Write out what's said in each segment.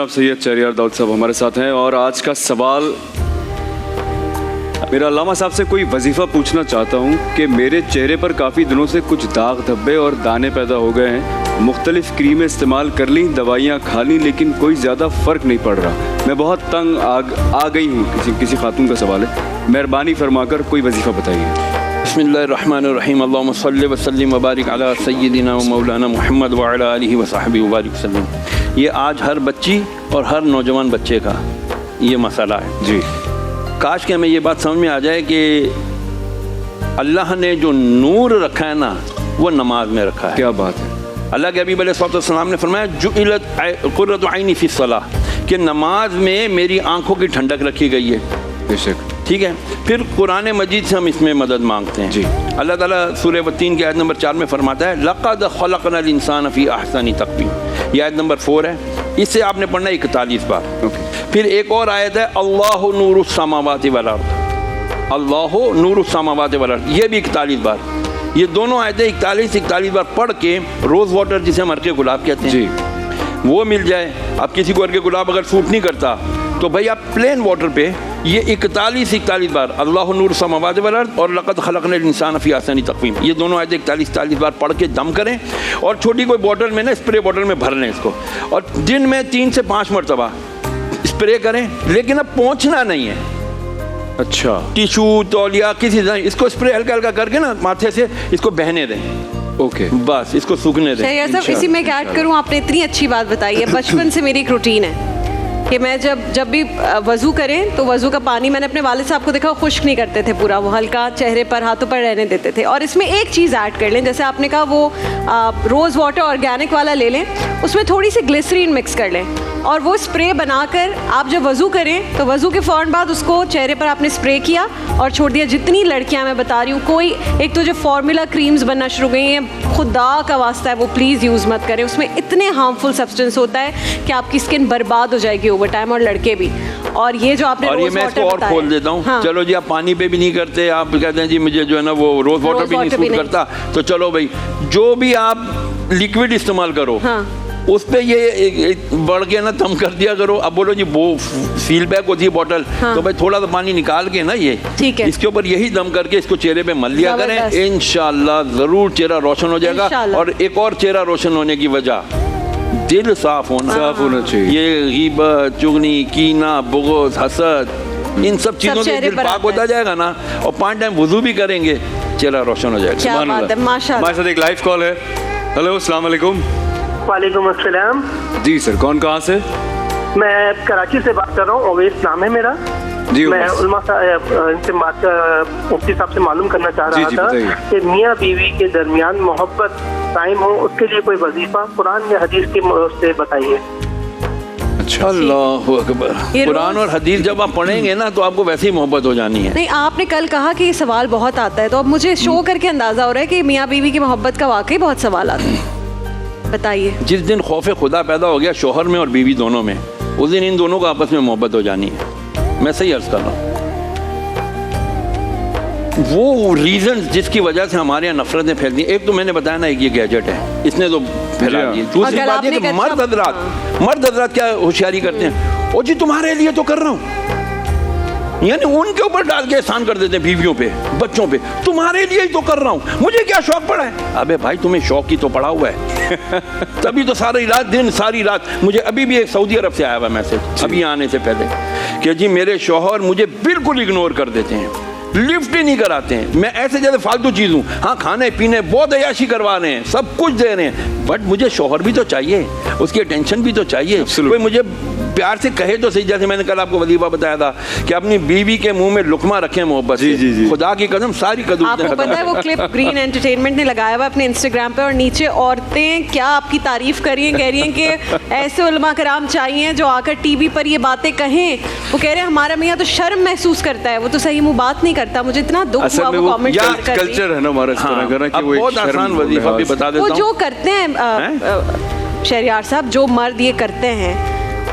जनाब सैयद शहरियार दाऊद साहब हमारे साथ हैं और आज का सवाल मेरा अल्लामा साहब से कोई वजीफ़ा पूछना चाहता हूँ कि मेरे चेहरे पर काफ़ी दिनों से कुछ दाग धब्बे और दाने पैदा हो गए हैं। मुख्तलिफ़ क्रीमें इस्तेमाल कर ली, दवाइयाँ खा ली, लेकिन कोई ज़्यादा फ़र्क नहीं पड़ रहा। मैं बहुत तंग आ गई हूँ। किसी खातून का सवाल है, मेहरबानी फरमाकर कोई वजीफ़ा बताइए। बिस्मिल्लाहिर्रहमानिर्रहीम। अल्लाहुम्मा सल्लि व सल्लिम व बारिक अला सय्यिदिना व मौलाना मुहम्मद व अला आलिहि व सहबिहि व बारिक वसल्लम। ये आज हर बच्ची और हर नौजवान बच्चे का ये मसला है जी। काश कि हमें ये बात समझ में आ जाए कि अल्लाह ने जो नूर रखा है ना, वो नमाज में रखा है। क्या बात है। अल्लाह के हबीब अलैहिस्सलाम ने फरमाया जुइलत कुर्रतु ऐनी फी सलाह, कि नमाज में मेरी आंखों की ठंडक रखी गई है। बेशक। ठीक है। फिर कुरान मजीद से हम इसमें मदद मांगते हैं। जी। अल्लाह ताला सूरह वत्तीन की आयत नंबर 4 में फरमाता है लक़द ख़लक़नल इंसान फ़ी अहसनी तक़वीम। ये आयत नंबर 4 है, इससे आपने पढ़ना 41 बार। फिर एक और आयत है अल्लाहु नूरुस समावाति वल अर्द, अल्लाहु नूरुस समावाति वल अर्द, ये भी 41 बार। ये दोनों आयतें 41 बार पढ़ के रोज़ वाटर, जिसे हम अर्के गुलाब कहते हैं, जी, वो मिल जाए। अब किसी को अर्के गुलाब अगर सूट नहीं करता तो भाई आप प्लेन वाटर पे ये 41 बार अल्लाहु नूर समावाति वल अर्द और लक़द ख़लक़नल इंसान फ़ी अहसनी तक़वीम, ये दोनों आयतें 41 बार पढ़ के दम करें और छोटी कोई बॉटल में ना, स्प्रे बॉटल में भर लें इसको, और दिन में 3 से 5 मरतबा स्प्रे करें। लेकिन अब पहुँचना नहीं है। अच्छा। टिशू, तौलिया, किसी तरह इसको स्प्रे हल्का हल्का करके ना माथे से इसको बहने दें। ओके। बस इसको सूखने दें। शहरियार साहब, इसी में ऐड करूँ, आपने इतनी अच्छी बात बताई है। बचपन से मेरी एक रूटीन है कि मैं जब भी वज़ू करें तो वज़ू का पानी, मैंने अपने वालिद साहब को देखा, वो खुश्क नहीं करते थे पूरा, वो हल्का चेहरे पर, हाथों पर रहने देते थे। और इसमें एक चीज़ ऐड कर लें, जैसे आपने कहा वो रोज़ वाटर ऑर्गेनिक वाला ले लें, उसमें थोड़ी सी ग्लिसरीन मिक्स कर लें और वो स्प्रे बनाकर आप जब वज़ू करें तो वज़ू के फ़ौरन बाद उसको चेहरे पर आपने स्प्रे किया और छोड़ दिया। जितनी लड़कियां, मैं बता रही हूँ, कोई एक तो जो फार्मूला क्रीम्स बनना शुरू गई हैं, खुदा का वास्ता है वो प्लीज़ यूज़ मत करें। उसमें इतने हार्मफुल सब्सटेंस होता है कि आपकी स्किन बर्बाद हो जाएगी ओवर टाइम, और लड़के भी। और ये जो आपने और ये मैं इसको और खोल देता हूँ। हाँ। चलो जी, आप पानी पे भी नहीं करते, आप कहते हैं जी मुझे जो है ना वो रोज़ वाटर भी नहीं सूट करता, तो चलो भाई जो भी आप लिक्विड इस्तेमाल करो, हाँ, उस पर ये बढ़ के ना दम कर दिया करो। अब बोलो जी वो सील पैक होती है बॉटल, हाँ, तो भाई थोड़ा सा पानी निकाल के ना ये, ठीक है, इसके ऊपर यही दम करके इसको चेहरे पे मल लिया करें। इंशाल्लाह ज़रूर चेहरा रोशन हो जाएगा। और एक और चेहरा रोशन होने की वजह, दिल साफ होना चाहिए। ये गीबत, चुगली, कीना, बुग़्ज़, हसद, इन सब चीज़ों से दिल पाक होता जाएगा ना, और 5 टाइम वुज़ू भी करेंगे, चेहरा रोशन हो जाएगा। क्या बात है, माशाअल्लाह। हमारे साथ एक लाइव कॉल है। हेलो, अस्सलाम वालेकुम। वालेकुम अस्सलाम। जी सर, कौन कहाँ से? मैं कराची से बात कर रहा हूँ, ओवैस नाम है मेरा जी। मैं उलमा से बात मुफ्ती साहब से मालूम करना चाह रहा था कि मियाँ बीवी के दरमियान मोहब्बत कायम हो, उसके लिए कोई वजीफा कुरान या हदीस की से बताइए। अच्छा। अल्लाहु अकबर। कुरान और हदीस जब आप पढ़ेंगे ना तो आपको वैसे ही मोहब्बत हो जानी है। नहीं, आपने कल कहा कि ये सवाल बहुत आता है, तो अब मुझे शो करके अंदाजा हो रहा है कि मियाँ बीवी की मोहब्बत का वाकई बहुत सवाल आता है। बताइए। जिस दिन खौफ खुदा पैदा हो गया शोहर में और बीवी दोनों में, उस दिन इन दोनों को आपस में मोहब्बत हो जानी है। मैं सही अर्ज कर रहा हूँ। वो रीजन जिसकी वजह से हमारे यहाँ नफरतें फैलती हैं, एक तो मैंने बताया ना, एक ये गैजेट है, इसने तो फैला दी। दूसरी बात ये कि मर्द हजरात क्या होशियारी करते हैं, ओ जी तुम्हारे लिए तो कर रहा हूँ, यानी उनके ऊपर डाल के एहसान कर देते हैं बीवियों पे, बच्चों पे, तुम्हारे लिए ही तो कर रहा हूँ, मुझे क्या शौक पड़ा है। अबे भाई तुम्हें शौक ही तो पड़ा हुआ है। तभी तो सारी रात दिन सारी रात, मुझे अभी भी एक सऊदी अरब से आया हुआ मैसेज अभी आने से पहले कि जी मेरे शौहर मुझे बिल्कुल इग्नोर कर देते हैं, लिफ्ट ही नहीं कराते हैं, मैं ऐसे जैसे फालतू चीज़ हूँ, हाँ खाने पीने बहुत अयाशी करवा रहे हैं, सब कुछ दे रहे हैं, बट मुझे शौहर भी तो चाहिए, उसकी अटेंशन भी तो चाहिए, कोई मुझे प्यार से कहे तो सही। जैसे मैंने कल आपको वजीफा बताया था कि अपनी बीवी के मुंह में लुकमा रखें मोहब्बत से। जी। खुदा की कसम सारी कदम। आपको पता है वो क्लिप ग्रीन एंटरटेनमेंट ने लगाया हुआ अपने इंस्टाग्राम पे, और नीचे औरतें क्या आपकी तारीफ कर रही हैं, कह रही हैं कि ऐसे उलमा कराम चाहिए जो आकर टीवी पर ये बातें कहें। वो कह रहे हैं हमारा मियाँ तो शर्म महसूस करता है, वो तो सही मुंह बात नहीं करता। मुझे इतना दुख हुआ वो कमेंट कर कल्चर है ना हमारा इस तरह का कि वो बहुत आसान वजीफा भी बता देता हूं। वो जो करते हैं शहरियार साहब, जो मर्द ये करते हैं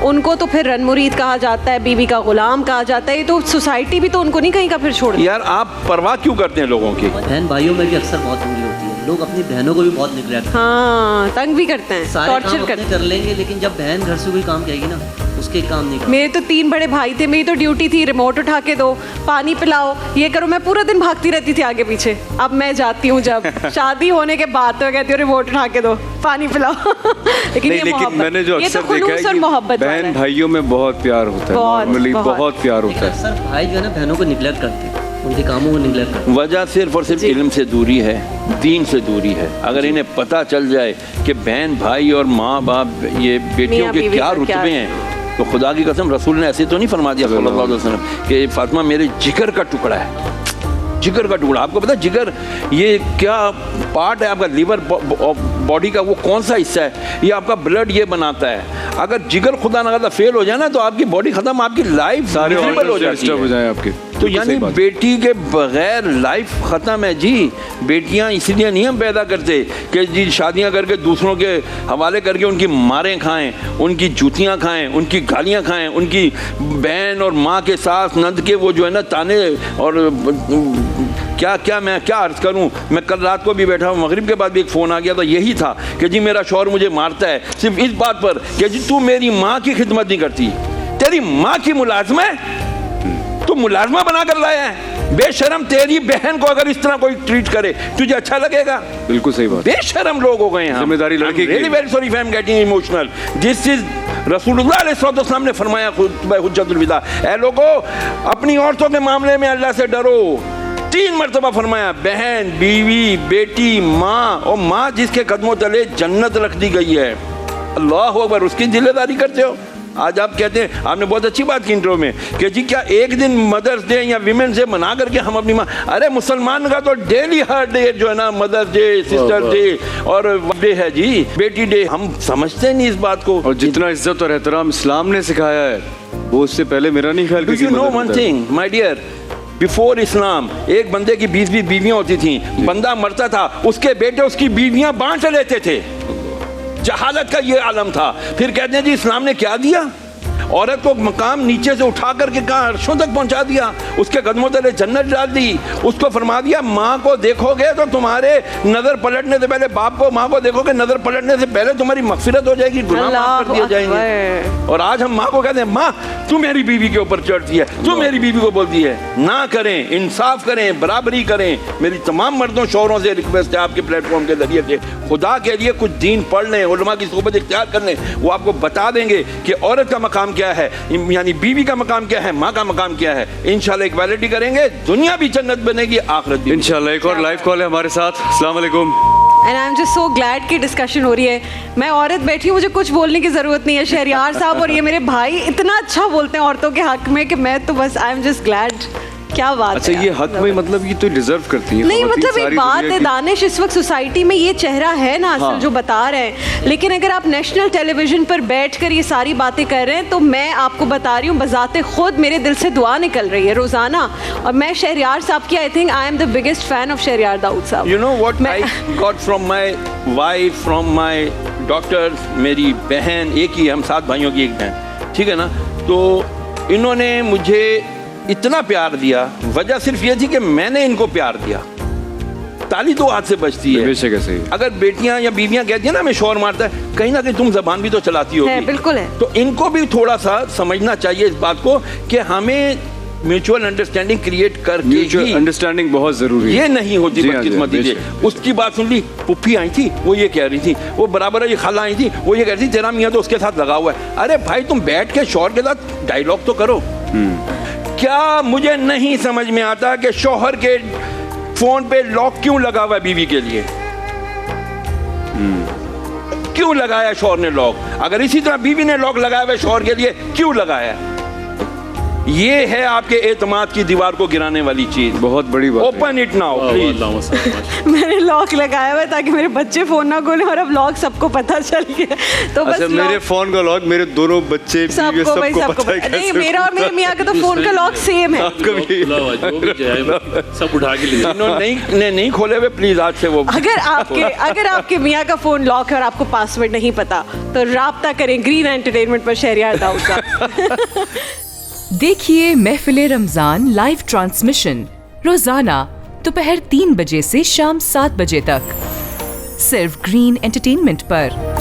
उनको तो फिर रन मुरीद कहा जाता है, बीवी का गुलाम कहा जाता है, ये तो सोसाइटी भी तो उनको नहीं कहीं का फिर छोड़। यार आप परवाह क्यों करते हैं लोगों की? बहन भाइयों में भी अक्सर बहुत बुरी होती है, लोग अपनी बहनों को भी बहुत निगलेक्ट, हाँ, तंग भी करते हैं, सारे काम अपने कर लेंगे, लेकिन जब बहन घर से कोई काम कहेगी ना उसके काम नहीं। मेरे तो 3 बड़े भाई थे, मेरी तो ड्यूटी थी रिमोट उठा के दो, पानी पिलाओ, ये करो, मैं पूरा दिन भागती रहती थी आगे पीछे। अब मैं जाती हूँ जब शादी होने के बाद तो कहती हूँ रिमोट उठा के दो, पानी पिलाओ। लेकिन नहीं, लेकिन मैंने जो अक्सर देखा है कि बहन भाइयों में बहुत प्यार होता है, नॉर्मली बहुत प्यार होता है। सर भाई जो है ना बहनों को निगलेक्ट करते हैं, उनके कामों को निगलेक्ट करते हैं। वजह सिर्फ और सिर्फ इल्म से दूरी है, दीन से दूरी है। अगर इन्हें पता चल जाए कि बहन भाई और माँ बाप ये बेटियों के क्या रुतबे हैं, तो खुदा की कसम रसूल ने ऐसे तो नहीं फरमा दिया सल्लल्लाहु अलैहि वसल्लम कि फातिमा मेरे जिगर का टुकड़ा है, जिगर का टुकड़ा। आपको पता है जिगर ये क्या पार्ट है आपका, लिवर बॉडी का वो कौन सा हिस्सा है, ये आपका ब्लड ये बनाता है। अगर जिगर खुदा ना खास्ता फेल हो जाए ना तो आपकी बॉडी खत्म, आपकी लाइफ सारे मिजरेबल हो जाती हो जाए आपके। तो यानी बेटी के बगैर लाइफ खत्म है जी। बेटियां इसलिए नहीं हम पैदा करते कि जी शादियां करके दूसरों के हवाले करके उनकी मारें खाएं, उनकी जूतियां खाएं, उनकी गालियां खाएं, उनकी बहन और माँ के साथ नंद के वो जो है ना ताने और क्या क्या मैं क्या अर्ज करूं। मैं कल रात को भी बैठा हूं, मगरिब के बाद भी एक फ़ोन आ गया था, यही था कि जी मेरा शौहर मुझे मारता है सिर्फ इस बात पर कि जी तू मेरी माँ की खिदमत नहीं करती, तेरी माँ की मुलाजमा है, तू मुलाजमा बना कर लाया है। बेशरम, तेरी बहन को अगर इस तरह कोई ट्रीट करे तुझे अच्छा लगेगा? बिल्कुल सही बात। बेशरम लोग हो गए हैं। जिम्मेदारी लड़की की। Really very sorry if I am getting emotional. This is रसूलुल्लाह अलैहि वसल्लम ने फरमाया खुतबा हुज्जतुल विदा, ऐ लोगों अपनी औरतों के मामले में अल्लाह से डरो। 3 मरतबा फरमाया, बहन, बीवी, बेटी, माँ, और माँ जिसके कदमों तले जन्नत रख दी गई है। अल्लाह अकबर, उसकी जिम्मेदारी करते हो। आज आप कहते हैं, आपने बहुत अच्छी बात की इंट्रो में कि जी क्या एक दिन मदर्स डे या विमेंस डे मना करके हम अपनी माँ, अरे मुसलमान का तो डेली हर डे जो है ना मदर्स डे, सिस्टर डे और डे है जी, बेटी डे। हम समझते नहीं इस बात को। और जितना इज्जत और एहतराम इस्लाम ने सिखाया है वो उससे पहले मेरा नहीं ख्याल। You know one thing my dear, before Islam एक बंदे की 20-20 बीवियां होती थी। बंदा मरता था, उसके बेटे उसकी बीवियां बांट लेते थे। जहालत का ये आलम था। फिर कहते हैं जी इस्लाम ने क्या दिया, औरत को मकाम नीचे से उठा करके कहाँ अर्शों तक पहुंचा दिया, उसके कदमों तले जन्नत डाल दी। उसको फरमा दिया माँ को देखोगे तो तुम्हारे नजर पलटने से पहले, बाप को माँ को देखोगे नजर पलटने से पहले तुम्हारी मगफिरत हो जाएगी, गुनाह माफ कर दिए जाएंगे। और आज हम माँ को कहते हैं माँ तू मेरी बीवी के ऊपर चढ़ती है, तू मेरी बीवी को बोलती है। ना करें, इंसाफ करें, बराबरी करें। मेरी तमाम मर्दों शौहरों से रिक्वेस्ट है आपके प्लेटफॉर्म के जरिए से, खुदा के लिए कुछ दीन पढ़ लें, उलमा की सोबत इख्तियार कर लें। वो आपको बता देंगे कि औरत का मकाम क्या है, यानी बीवी का मकाम क्या है, माँ का मकाम क्या है। इंशाल्लाह इक्वालिटी करेंगे, दुनिया भी जन्नत बनेगी, आखिरत भी। इंशाल्लाह। एक और लाइव कॉल है हमारे साथ। अस्सलाम वालेकुम। And I am just so glad की डिस्कशन हो रही है। मैं औरत बैठी हूँ, मुझे कुछ बोलने की जरूरत नहीं है। शहरियार साहब और ये मेरे भाई इतना अच्छा बोलते हैं औरतों के हक में कि मैं तो बस आई एम जस्ट ग्लैड। क्या बात अच्छा, ये हक में मतलब ये तो डिजर्व करती है। नहीं मतलब एक बात है दानिश, इस वक्त सोसाइटी में ये चेहरा है ना असल जो बता रहे हैं, लेकिन अगर आप नेशनल टेलीविजन पर बैठकर ये सारी बातें कर रहे हैं तो मैं आपको बता रही हूँ बजाते खुद मेरे दिल से दुआ निकल रही है रोजाना। और मैं शहरियार साहब की I think I am the biggest fan of Shahryar Dawood साहब। You know what I got from my wife, from my daughter, मेरी बहन, एक ही हम 7 भाइयों की एक बहन, ठीक है ना। तो इन्होंने मुझे इतना प्यार दिया, वजह सिर्फ ये थी कि मैंने इनको प्यार दिया। ताली तो हाथ से बजती है। अगर बेटियां या बीवियां कहती हैं ना मैं शोर मारता है, कहीं ना कहीं तुम जबान भी तो चलाती होगी। बिल्कुल है। तो इनको भी थोड़ा सा समझना चाहिए इस बात को कि हमें म्यूचुअल अंडरस्टैंडिंग क्रिएट करके, म्यूचुअल अंडरस्टैंडिंग बहुत जरूरी है। ये नहीं होती बदकिस्मती से। उसकी बात सुन ली, पुप्पी आई थी वो ये कह रही थी, वो बराबर ये खाला आई थी वो ये कह रही थी तेरा मियाँ तो उसके साथ लगा हुआ है। अरे भाई तुम बैठ के शौहर के साथ डायलॉग तो करो। क्या मुझे नहीं समझ में आता कि शौहर के फोन पे लॉक क्यों लगा हुआ है बीवी के लिए? क्यों लगाया शौहर ने लॉक? अगर इसी तरह बीवी ने लॉक लगाया हुआ शौहर के लिए, क्यों लगाया? ये है आपके एतमाद की दीवार को गिराने वाली चीज। बहुत बड़ी बात। Open it now please. मैंने लॉक लगाया हुआ है ताकि मेरे बच्चे फोन ना खोलें, और अब लॉक सबको पता चल गया। तो बस अच्छा, मेरे फोन का लॉक मेरे दोनों बच्चे सबको पता है। नहीं, मेरा और मेरे मियाँ का तो फोन का लॉक सेम है। सब उठा के लिए नहीं खोले हुए प्लीज आज से वो। अगर आपके मियाँ का फोन लॉक है और आपको पासवर्ड नहीं पता तो राब्ता करें ग्रीन एंटरटेनमेंट पर शहरियार दाऊद साहब। देखिए महफिले रमजान लाइव ट्रांसमिशन रोजाना दोपहर 3 बजे से शाम 7 बजे तक सिर्फ ग्रीन एंटरटेनमेंट पर।